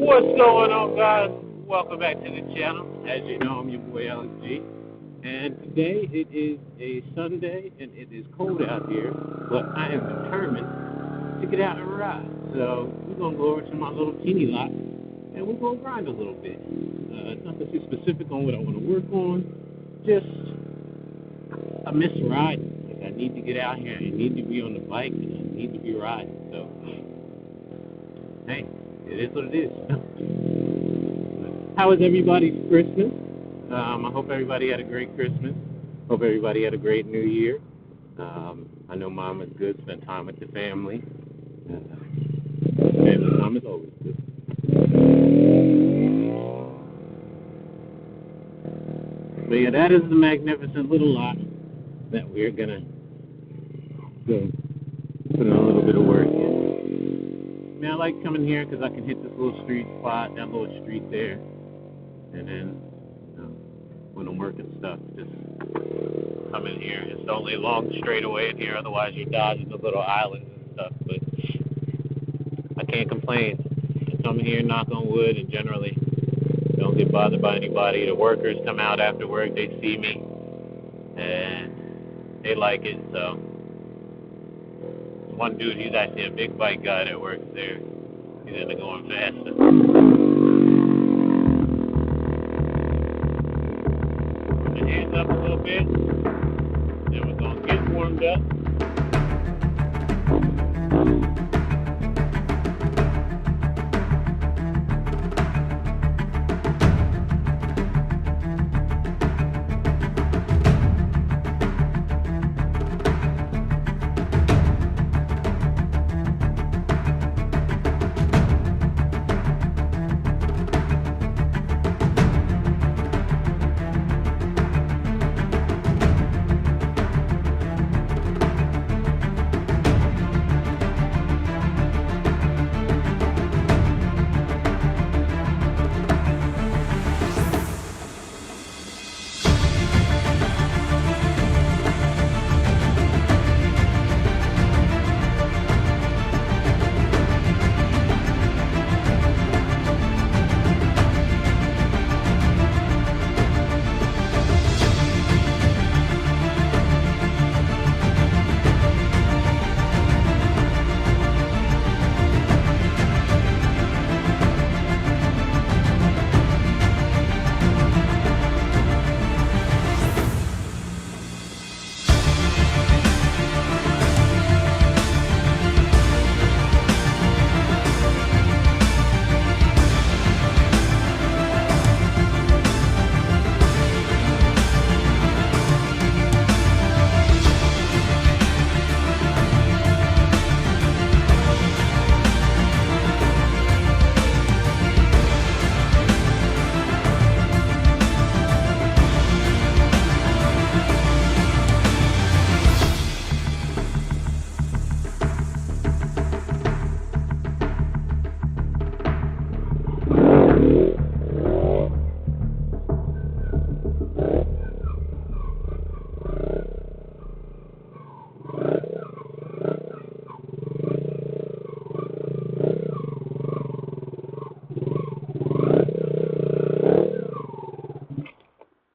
What's going on, guys? Welcome back to the channel. As you know, I'm your boy Elyk-G. And today it is a Sunday and it is cold out here, but I am determined to get out and ride. So we're going to go over to my little teeny lot and we're going to grind a little bit. Nothing too specific on what I want to work on. Just I miss riding. Like I need to get out here. I need to be on the bike and I need to be riding. So, hey, it is what it is. How was everybody's Christmas? I hope everybody had a great Christmas. Hope everybody had a great New Year. I know mom is good. Spent time with the family. Family time is always good. But yeah, that is the magnificent little lot that we're gonna go put in a little bit of work in. I mean, I like coming here because I can hit this little street spot, that little street there, and then when I'm working stuff, just come in here. It's only a long straightaway in here, otherwise you're dodging the little islands and stuff, but I can't complain. I come here, knock on wood, and generally don't get bothered by anybody. The workers come out after work, they see me, and they like it, so. One dude, he's actually a big bike guy that works there. He's into going faster.